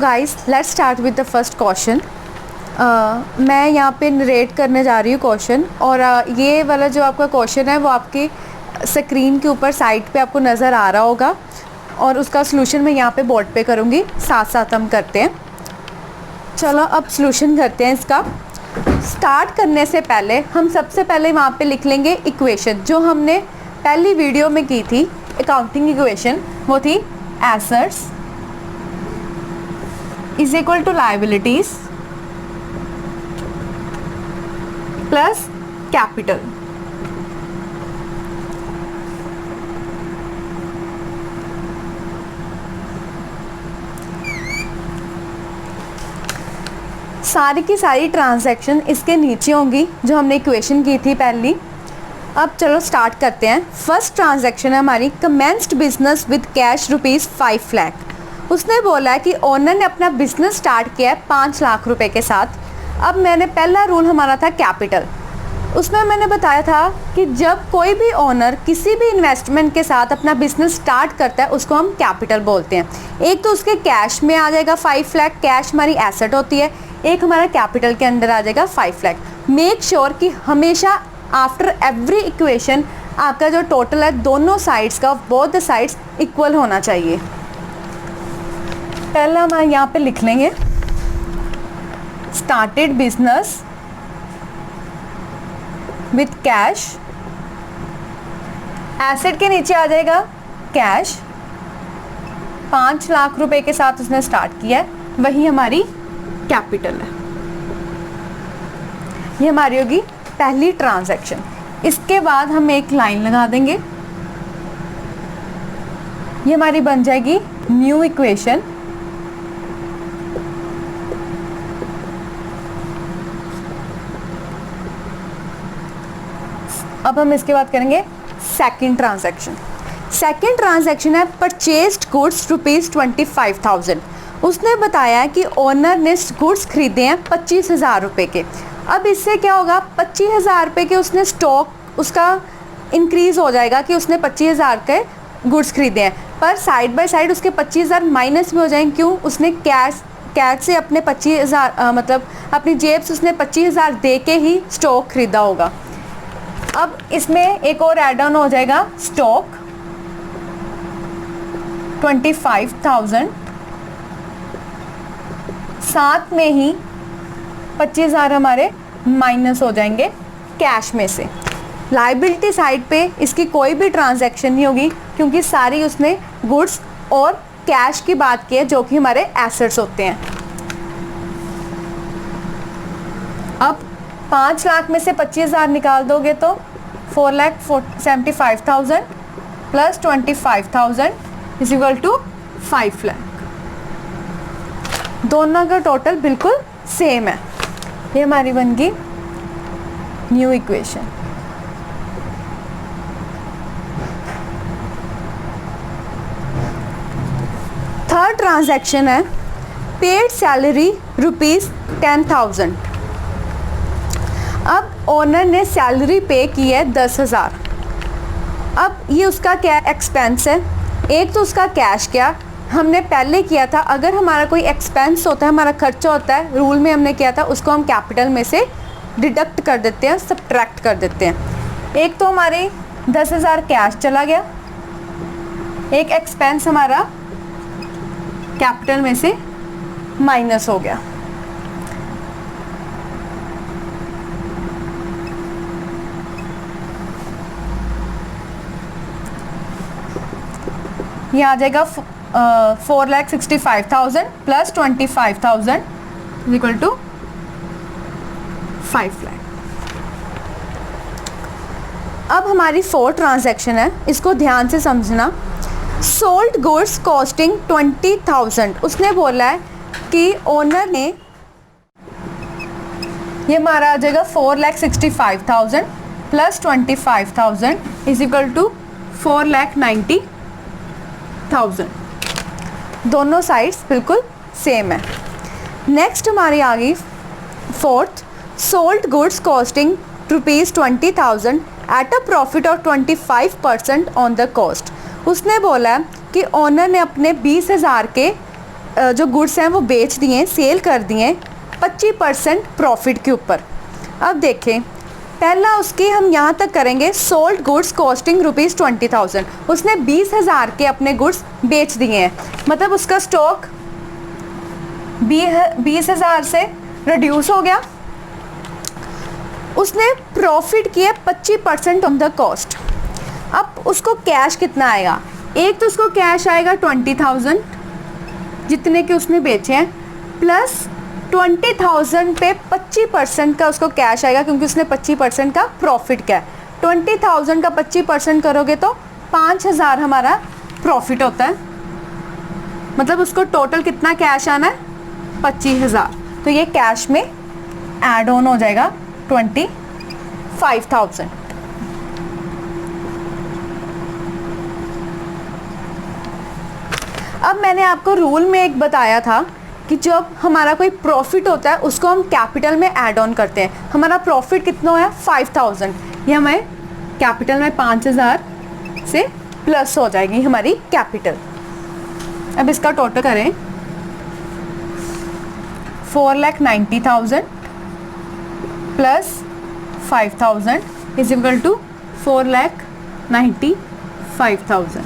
Guys let's start with the first question. मैं यहाँ पे नरेट करने जा रही हूँ क्वेश्चन, और ये वाला जो आपका क्वेश्चन है वो आपकी स्क्रीन के ऊपर साइड पे आपको नज़र आ रहा होगा, और उसका सलूशन मैं यहाँ पे बोर्ड पे करूँगी। साथ साथ हम करते हैं। चलो अब सलूशन करते हैं इसका। स्टार्ट करने से पहले हम सबसे पहले वहाँ पे लिख लेंगे इक्वेशन जो हमने पहली वीडियो में की थी, अकाउंटिंग इक्वेशन। वो थी assets is equal to liabilities plus capital. सारी की सारी ट्रांजैक्शन इसके नीचे होंगी जो हमने इक्वेशन की थी पहली। अब चलो स्टार्ट करते हैं। फर्स्ट ट्रांजैक्शन है हमारी, commenced business with cash ₹5 lakh. उसने बोला है कि ओनर ने अपना बिजनेस स्टार्ट किया है 5 लाख रुपए के साथ। अब मैंने पहला रूल हमारा था कैपिटल। उसमें मैंने बताया था कि जब कोई भी ओनर किसी भी इन्वेस्टमेंट के साथ अपना बिजनेस स्टार्ट करता है उसको हम कैपिटल बोलते हैं। एक तो उसके कैश में आ जाएगा 5 लाख, कैश हमारी एसेट होती है। एक हमारा कैपिटल के अंदर आ जाएगा 5 लाख। मेक श्योर कि हमेशा आफ्टर एवरी इक्वेशन आपका जो टोटल है दोनों साइड्स का, बोथ द साइड्स इक्वल होना चाहिए। पहला हम यहाँ पे लिख लेंगे started business with cash. Asset के नीचे आ जाएगा कैश। 5 लाख रुपए के साथ उसने स्टार्ट किया है, वही हमारी कैपिटल है। ये हमारी होगी पहली ट्रांजैक्शन। इसके बाद हम एक लाइन लगा देंगे, ये हमारी बन जाएगी न्यू इक्वेशन। अब हम इसके बाद करेंगे सेकंड ट्रांजैक्शन। सेकंड ट्रांजैक्शन है परचेज्ड गुड्स ₹25,000। उसने बताया कि ओनर ने गुड्स खरीदे हैं 25,000 रुपये के। अब इससे क्या होगा, 25,000 रुपये के उसने स्टॉक उसका इंक्रीज़ हो जाएगा कि उसने 25,000 के गुड्स खरीदे हैं, पर साइड बाय साइड उसके 25,000 माइनस भी हो जाएंगे। क्यों? उसने कैश से अपने 25,000 मतलब अपनी जेब से उसने 25,000 दे के ही स्टॉक खरीदा होगा। अब इसमें एक और ऐड ऑन हो जाएगा स्टॉक 25,000, साथ में ही 25,000 हमारे माइनस हो जाएंगे कैश में से। लायबिलिटी साइड पे इसकी कोई भी ट्रांजैक्शन नहीं होगी क्योंकि सारी उसने गुड्स और कैश की बात की है जो कि हमारे एसेट्स होते हैं। अब 5 लाख में से 25,000 निकाल दोगे तो 4,75,000 plus 25,000 is equal to 5 lakh. दोनों का टोटल बिल्कुल सेम है। ये हमारी बन गई न्यू इक्वेशन। थर्ड ट्रांजैक्शन है पेड सैलरी ₹10,000। अब ओनर ने सैलरी पे की है 10,000। अब ये उसका क्या एक्सपेंस है, एक तो उसका कैश क्या हमने पहले किया था। अगर हमारा कोई एक्सपेंस होता है, हमारा खर्चा होता है, रूल में हमने किया था, उसको हम कैपिटल में से डिडक्ट कर देते हैं, सब्ट्रैक्ट कर देते हैं। एक तो हमारे 10,000 कैश चला गया, एक एक्सपेंस हमारा कैपिटल में से माइनस हो गया। ये आ जाएगा 4,65,000 प्लस 25,000 इक्वल टू 5 लाख। अब हमारी फोर्थ ट्रांजैक्शन है, इसको ध्यान से समझना। Sold goods costing 20,000। उसने बोला है कि ओनर ने, ये हमारा आ जाएगा 4,65,000 प्लस 25,000 इज इक्वल टू 4,90,000। दोनों साइड्स बिल्कुल सेम है। नेक्स्ट हमारी आ गई fourth, sold goods costing ₹20,000 at a profit of 25% on the cost. उसने बोला कि ओनर ने अपने 20,000 के जो गुड्स हैं वो बेच दिए, सेल कर दिए 25% प्रॉफिट के ऊपर। अब देखें, पहला उसकी हम यहाँ तक करेंगे, सोल्ड गुड्स कॉस्टिंग ₹20,000। उसने 20,000 के अपने गुड्स बेच दिए हैं, मतलब उसका स्टॉक 20,000 से रिड्यूस हो गया। उसने प्रॉफिट किया 25% ऑन द कॉस्ट। अब उसको कैश कितना आएगा? एक तो उसको कैश आएगा 20,000 जितने के उसने बेचे हैं, प्लस 20,000 पे 25% का उसको कैश आएगा क्योंकि उसने 25% का प्रॉफिट किया है। 20,000 का 25% करोगे तो 5,000 हमारा प्रॉफिट होता है, मतलब उसको टोटल कितना कैश आना है? 25,000। तो ये कैश में ऐड ऑन हो जाएगा 25,000। अब मैंने आपको रूल में एक बताया था कि जब हमारा कोई प्रॉफिट होता है उसको हम कैपिटल में ऐड ऑन करते हैं। हमारा प्रॉफिट कितना है? 5,000। ये हमें कैपिटल में 5,000 से प्लस हो जाएगी हमारी कैपिटल। अब इसका टोटल करें, 4,90,000 प्लस 5,000 इज इक्वल टू 4,95,000।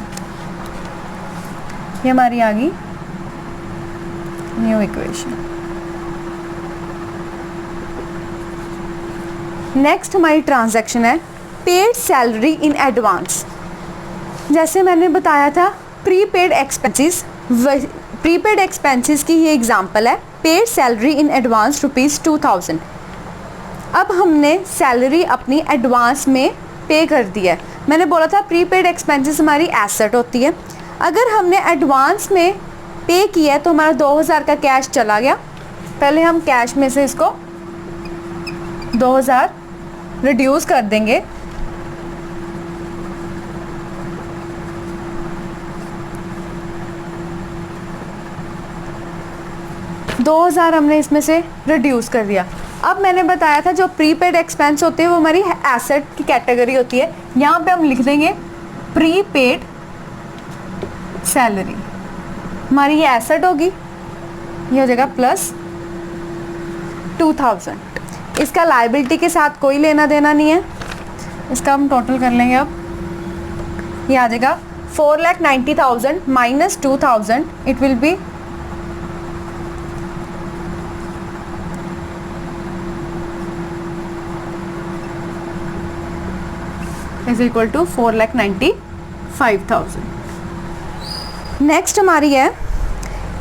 ये हमारी आ गई न्यू इक्वेशन। नेक्स्ट हमारी ट्रांजैक्शन है पेड सैलरी इन एडवांस। जैसे मैंने बताया था प्रीपेड एक्सपेंसेस, प्रीपेड एक्सपेंसेस की ये एग्जांपल है। Paid salary in advance ₹2,000। अब हमने सैलरी अपनी एडवांस में पे कर दी है। मैंने बोला था प्रीपेड एक्सपेंसेस हमारी एसेट होती है। अगर हमने एडवांस में पे किया है तो हमारा 2,000 का कैश चला गया। पहले हम कैश में से इसको 2,000 रिड्यूस कर देंगे। $2,000 हमने इसमें से रिड्यूस कर दिया। अब मैंने बताया था जो प्रीपेड एक्सपेंस होते हैं वो हमारी एसेट की कैटेगरी होती है। यहाँ पे हम लिख देंगे प्रीपेड सैलरी, हमारी ये एसेट होगी, ये हो जाएगा प्लस 2,000। इसका लायबिलिटी के साथ कोई लेना देना नहीं है। इसका हम टोटल कर लेंगे। अब ये आ जाएगा 4,90,000 minus 2,000, it will be is equal to 4,95,000। Next हमारी है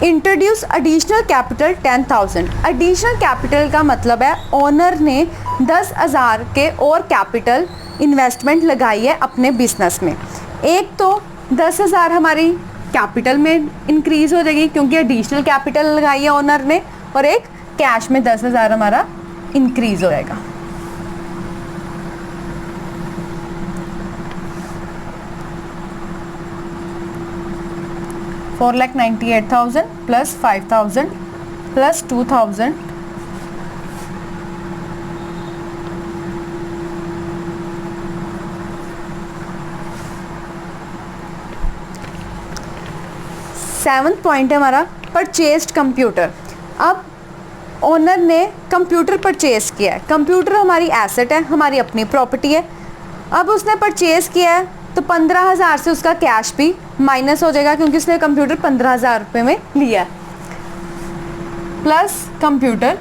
introduce additional capital 10,000। Additional capital का मतलब है ओनर ने 10,000 के और कैपिटल इन्वेस्टमेंट लगाई है अपने बिजनेस में। एक तो 10,000 हमारी कैपिटल में इंक्रीज हो जाएगी क्योंकि एडिशनल कैपिटल लगाई है ओनर ने, और एक कैश में 10,000 हमारा इंक्रीज हो जाएगा। $4,98,000 प्लस 5,000 प्लस 2,000 7th पॉइंट है हमारा परचेस्ड कंप्यूटर। अब ओनर ने कंप्यूटर परचेज किया है। कंप्यूटर हमारी एसेट है, हमारी अपनी प्रॉपर्टी है। अब उसने परचेज किया है तो 15,000 से उसका कैश भी माइनस हो जाएगा क्योंकि उसने कंप्यूटर 15,000 रुपये में लिया है, प्लस कंप्यूटर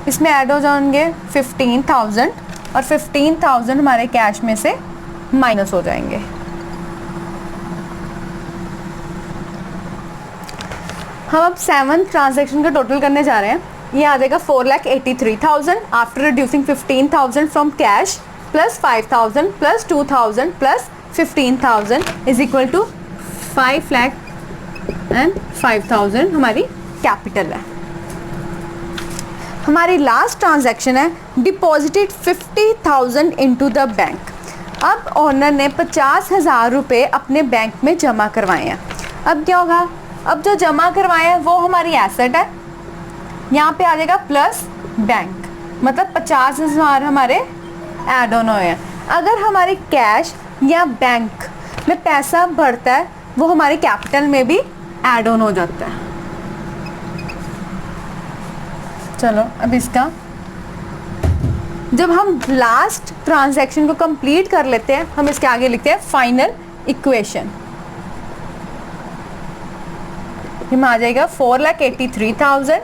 इसमें ऐड हो जाएंगे 15,000 और 15,000 हमारे कैश में से माइनस हो जाएंगे। हम अब 7th ट्रांजैक्शन का टोटल करने जा रहे हैं। ये आ जाएगा 4,83,000 after reducing 15,000 from cash plus 5,000 plus 2,000 plus 15,000 is equal to 5,05,000 हमारी कैपिटल है। हमारी लास्ट ट्रांजैक्शन है डिपॉजिटेड 50,000 इनटू द बैंक। अब ओनर ने 50,000 रुपये अपने बैंक में जमा करवाए हैं। अब क्या होगा? अब जो जमा करवाए हैं वो हमारी एसेट है, यहाँ पे आ जाएगा प्लस बैंक, मतलब 50,000 हमारे ऐड ऑन हुए हैं। अगर हमारी कैश या बैंक में पैसा बढ़ता है वो हमारे कैपिटल में भी ऐड ऑन हो जाता है। चलो अब इसका जब हम लास्ट ट्रांजैक्शन को कंप्लीट कर लेते हैं, हम इसके आगे लिखते हैं फाइनल इक्वेशन। इसमें आ जाएगा 4,83,000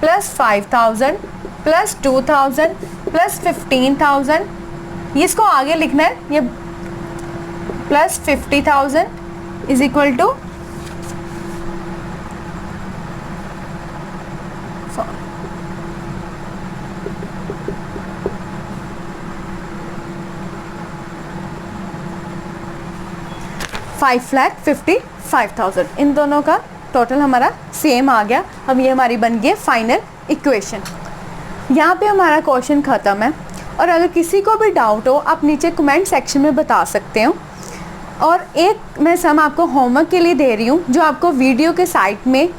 प्लस 5,000 प्लस 2,000 प्लस 15,000, इसको आगे लिखना है, ये प्लस 50,000 इज इक्वल टू 5,55,000। इन दोनों का टोटल हमारा सेम आ गया। अब ये हमारी बन गई फाइनल इक्वेशन। यहाँ पे हमारा क्वेश्चन ख़त्म है। और अगर किसी को भी डाउट हो आप नीचे कमेंट सेक्शन में बता सकते हो। और एक मैं सम आपको होमवर्क के लिए दे रही हूँ जो आपको वीडियो के साइड में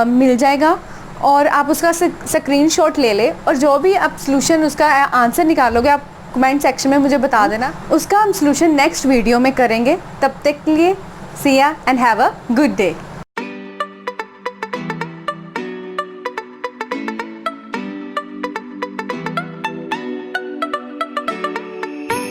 मिल जाएगा, और आप उसका स्क्रीनशॉट ले ले और जो भी आप सॉल्यूशन उसका आंसर निकालोगे आप कमेंट सेक्शन में मुझे बता देना। उसका हम सॉल्यूशन नेक्स्ट वीडियो में करेंगे। तब तक के लिए सी या and have a good day.